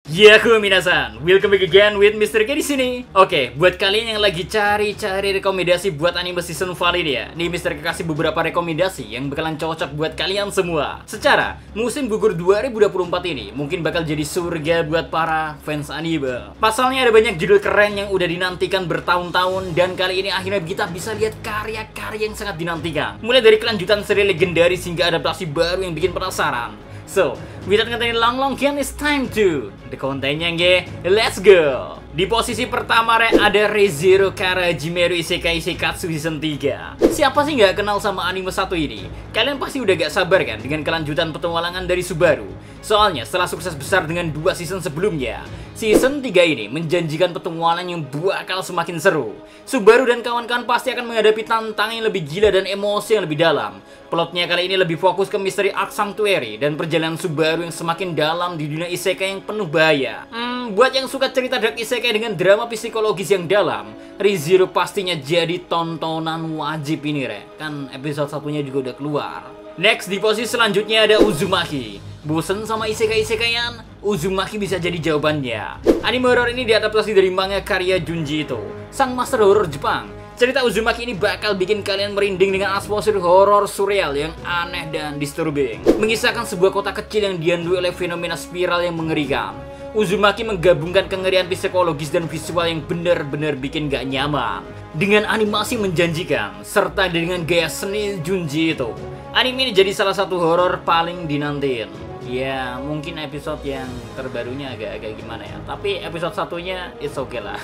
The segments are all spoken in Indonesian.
Yaku minasan, welcome back again with Mr. K di sini. Oke, buat kalian yang lagi cari-cari rekomendasi buat anime season valid ya, nih Mr. K kasih beberapa rekomendasi yang bakalan cocok buat kalian semua. Secara musim gugur 2024 ini mungkin bakal jadi surga buat para fans anime. Pasalnya ada banyak judul keren yang udah dinantikan bertahun-tahun, dan kali ini akhirnya kita bisa lihat karya-karya yang sangat dinantikan. Mulai dari kelanjutan seri legendaris hingga adaptasi baru yang bikin penasaran. So, without ngatain long game, it's time to the kontennya nge, let's go. Di posisi pertama ada Re:Zero Kara Hajime Isekai Seikatsu Season 3. Siapa sih nggak kenal sama anime satu ini? Kalian pasti udah gak sabar kan dengan kelanjutan petualangan dari Subaru. Soalnya setelah sukses besar dengan 2 season sebelumnya, Season 3 ini menjanjikan petualangan yang bakal semakin seru. Subaru dan kawan-kawan pasti akan menghadapi tantangan yang lebih gila dan emosi yang lebih dalam. Plotnya kali ini lebih fokus ke misteri Ark Sanctuary dan perjalanan Subaru yang semakin dalam di dunia isekai yang penuh bahaya. Buat yang suka cerita dark isekai dengan drama psikologis yang dalam, Re:Zero pastinya jadi tontonan wajib ini, Kan episode satunya juga udah keluar. Next, di posisi selanjutnya ada Uzumaki. Bosen sama isekai-isekaian? Uzumaki bisa jadi jawabannya. Anime horror ini diadaptasi dari manga karya Junji Ito, sang master horror Jepang. Cerita Uzumaki ini bakal bikin kalian merinding dengan atmosfer horor surreal yang aneh dan disturbing. Mengisahkan sebuah kota kecil yang diandui oleh fenomena spiral yang mengerikan. Uzumaki menggabungkan kengerian psikologis dan visual yang benar-benar bikin gak nyaman. Dengan animasi menjanjikan, serta dengan gaya seni Junji Ito, anime ini jadi salah satu horor paling dinantiin. Ya, mungkin episode yang terbarunya agak gimana ya, tapi episode satunya it's okay lah.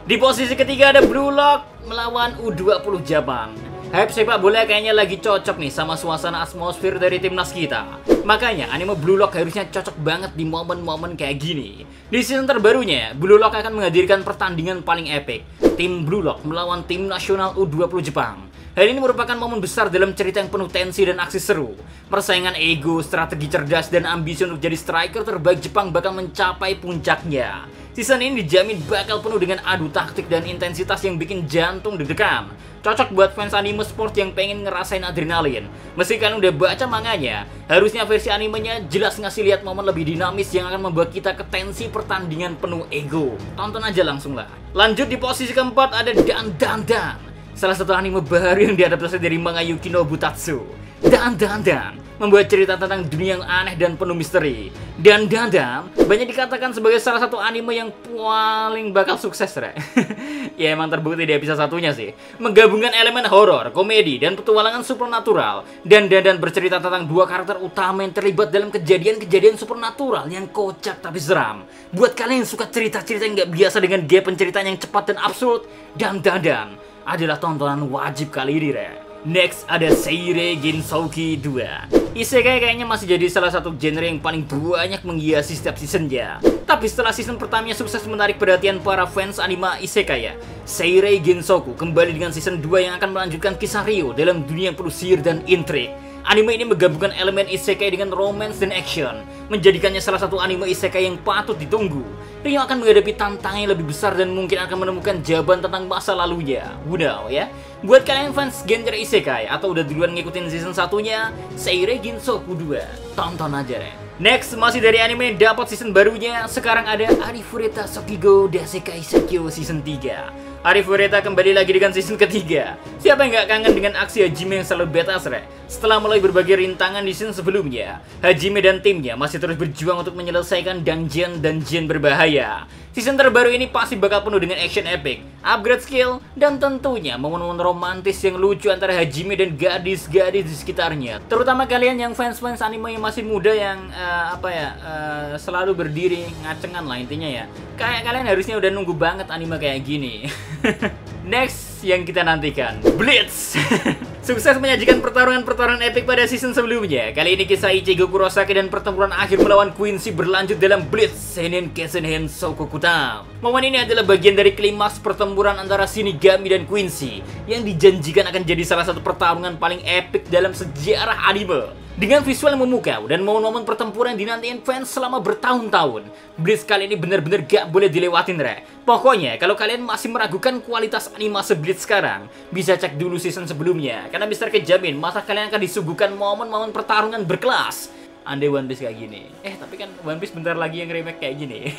Di posisi ketiga ada Blue Lock melawan U20 Jepang. Hype sepak bola kayaknya lagi cocok nih sama suasana atmosfer dari timnas kita. Makanya anime Blue Lock harusnya cocok banget di momen-momen kayak gini. Di season terbarunya, Blue Lock akan menghadirkan pertandingan paling epic. Tim Blue Lock melawan tim nasional U20 Jepang. Hal ini merupakan momen besar dalam cerita yang penuh tensi dan aksi seru. Persaingan ego, strategi cerdas, dan ambisi untuk jadi striker terbaik Jepang bakal mencapai puncaknya. Season ini dijamin bakal penuh dengan adu taktik dan intensitas yang bikin jantung deg-degan. Cocok buat fans anime sport yang pengen ngerasain adrenalin. Meski kalian udah baca manganya, harusnya versi animenya jelas ngasih lihat momen lebih dinamis yang akan membuat kita ke tensi pertandingan penuh ego. Tonton aja langsung lah. Lanjut di posisi keempat ada Dan Dan Dan, salah satu anime baru yang diadaptasi dari manga Yuki no Butatsu. Dan Dan Dan membuat cerita tentang dunia yang aneh dan penuh misteri. Dan Dan Dan banyak dikatakan sebagai salah satu anime yang paling bakal sukses, Ya emang terbukti di episode satunya sih. Menggabungkan elemen horor, komedi, dan petualangan supernatural. Dan Dan Dan bercerita tentang 2 karakter utama yang terlibat dalam kejadian-kejadian supernatural yang kocak tapi seram. Buat kalian yang suka cerita-cerita yang gak biasa dengan gaya penceritaan yang cepat dan absurd, Dan Dan Dan adalah tontonan wajib kali ini, Next ada Seirei Gensouki 2. Isekai kayaknya masih jadi salah satu genre yang paling banyak menghiasi setiap seasonnya. Tapi setelah season pertamanya sukses menarik perhatian para fans anime isekai ya, Seirei Gensouki kembali dengan season 2 yang akan melanjutkan kisah Ryo dalam dunia yang penuh sihir dan intrik. Anime ini menggabungkan elemen isekai dengan romance dan action, menjadikannya salah satu anime isekai yang patut ditunggu. Ryo akan menghadapi tantangan yang lebih besar dan mungkin akan menemukan jawaban tentang masa lalunya. Wow ya. Buat kalian fans genre isekai atau udah duluan ngikutin season satunya, Seirei Gensouki 2, tonton aja, Next, masih dari anime dapat season barunya, sekarang ada Arifureta Sokigo Dasekai Sakyo season 3. Arifureta kembali lagi dengan season ketiga. Siapa yang gak kangen dengan aksi Hajime yang selalu badass, Setelah mulai berbagai rintangan di season sebelumnya, Hajime dan timnya masih terus berjuang untuk menyelesaikan dungeon berbahaya. Season terbaru ini pasti bakal penuh dengan action epic, upgrade skill, dan tentunya momen-momen romantis yang lucu antara Hajime dan gadis-gadis di sekitarnya. Terutama kalian yang fans-fans anime yang masih muda yang selalu berdiri ngacengan lah intinya ya. Kayak kalian harusnya udah nunggu banget anime kayak gini. Next yang kita nantikan, Blitz. Sukses menyajikan pertarungan epic pada season sebelumnya. Kali ini kisah Ichigo Kurosaki dan pertempuran akhir melawan Quincy berlanjut dalam Blitz Seinen Kesenhen Sokokuta. Momen ini adalah bagian dari klimaks pertempuran antara Shinigami dan Quincy yang dijanjikan akan jadi salah satu pertarungan paling epic dalam sejarah anime. Dengan visual yang memukau dan momen-momen pertempuran yang dinantikan fans selama bertahun-tahun, Blitz kali ini benar-benar gak boleh dilewatin, Pokoknya, kalau kalian masih meragukan kualitas animasi Blitz sekarang, bisa cek dulu season sebelumnya, karena bisa kejamin masa kalian akan disuguhkan momen-momen pertarungan berkelas. andai One Piece kayak gini. Tapi kan One Piece bentar lagi yang remake kayak gini.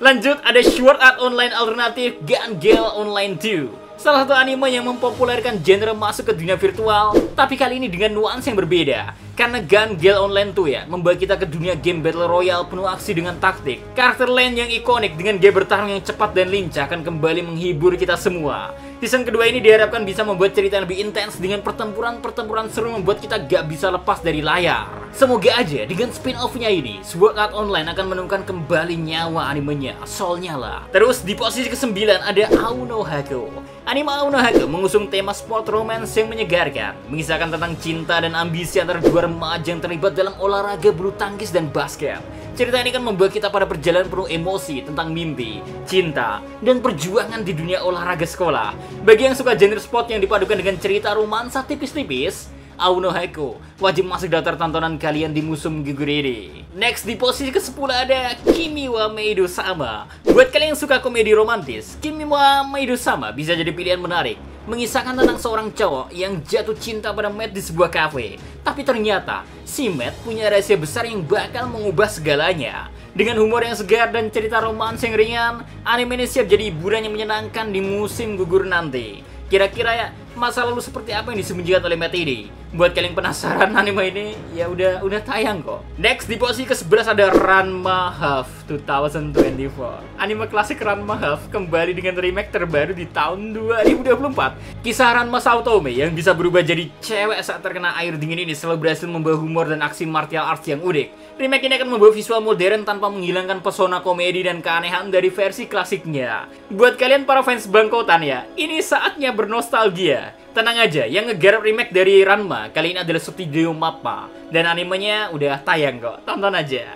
Lanjut, ada Sword Art Online alternatif Gun Gale Online 2. Salah satu anime yang mempopulerkan genre masuk ke dunia virtual, tapi kali ini dengan nuansa yang berbeda. Karena Gun Gale Online 2 ya, membawa kita ke dunia game Battle Royale penuh aksi dengan taktik. Karakter Lane yang ikonik dengan gaya bertarung yang cepat dan lincah akan kembali menghibur kita semua. Season kedua ini diharapkan bisa membuat cerita yang lebih intens dengan pertempuran seru membuat kita gak bisa lepas dari layar. Semoga aja dengan spin-off-nya ini, Sword Art Online akan menemukan kembali nyawa animenya, soulnya lah. Terus di posisi ke-9 ada Auno Hako. Anime Auno Hako mengusung tema sport romance yang menyegarkan, mengisahkan tentang cinta dan ambisi antara dua remaja yang terlibat dalam olahraga bulu tangkis dan basket. Cerita ini kan membawa kita pada perjalanan penuh emosi tentang mimpi, cinta, dan perjuangan di dunia olahraga sekolah. Bagi yang suka genre sport yang dipadukan dengan cerita romansa tipis-tipis, Auno Hako wajib masuk daftar tontonan kalian di musim gugur ini. Next di posisi ke-10 ada Kimi wa Meido Sama. Buat kalian yang suka komedi romantis, Kimi wa Meido Sama bisa jadi pilihan menarik. Mengisahkan tentang seorang cowok yang jatuh cinta pada Matt di sebuah kafe. Tapi ternyata, si Matt punya rahasia besar yang bakal mengubah segalanya. Dengan humor yang segar dan cerita romans yang ringan, anime ini siap jadi hiburan yang menyenangkan di musim gugur nanti. Kira-kira ya, masa lalu seperti apa yang disembunyikan oleh Matt ini? Buat kalian penasaran anime ini, ya udah tayang kok. Next di posisi ke-11 ada Ranma Half 2024. Anime klasik Ranma Half kembali dengan remake terbaru di tahun 2024. Kisah Ranma Saotome yang bisa berubah jadi cewek saat terkena air dingin ini selalu berhasil membawa humor dan aksi martial arts yang unik. Remake ini akan membawa visual modern tanpa menghilangkan pesona komedi dan keanehan dari versi klasiknya. Buat kalian para fans bangkotan ya, ini saatnya bernostalgia. Tenang aja, yang ngegarap remake dari Ranma kali ini adalah Studio Mappa. Dan animenya udah tayang kok, tonton aja.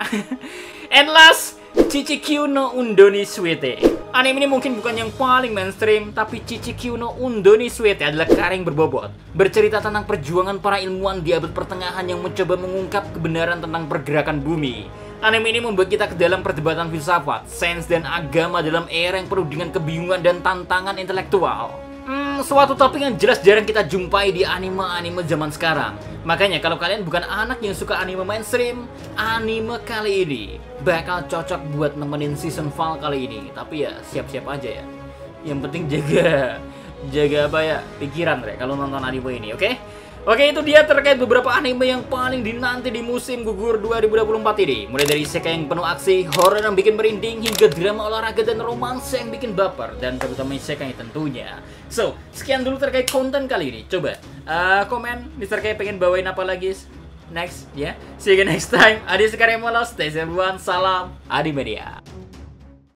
And last, Chichikyu no Undoni Suete. Anime ini mungkin bukan yang paling mainstream, tapi Chichikyu no Undoni Suete adalah karya yang berbobot. Bercerita tentang perjuangan para ilmuwan di abad pertengahan yang mencoba mengungkap kebenaran tentang pergerakan bumi. Anime ini membuat kita ke dalam perdebatan filsafat, sains, dan agama dalam era yang penuh dengan kebingungan dan tantangan intelektual. Suatu topik yang jelas jarang kita jumpai di anime-anime zaman sekarang. Makanya kalau kalian bukan anak yang suka anime mainstream, anime kali ini bakal cocok buat nemenin season fall kali ini. Tapi ya siap-siap aja ya. Yang penting jaga apa ya, pikiran kalau nonton anime ini, oke? Oke, itu dia terkait beberapa anime yang paling dinanti di musim gugur 2024 ini. Mulai dari isekai yang penuh aksi, horor yang bikin merinding, hingga drama olahraga dan romansa yang bikin baper. Dan terutama isekai tentunya. So, sekian dulu terkait konten kali ini. Coba, komen, Mr. K pengen bawain apa lagi next, ya. See you next time. Adi Sekarang Molos, stay safe everyone. Salam Adi Media.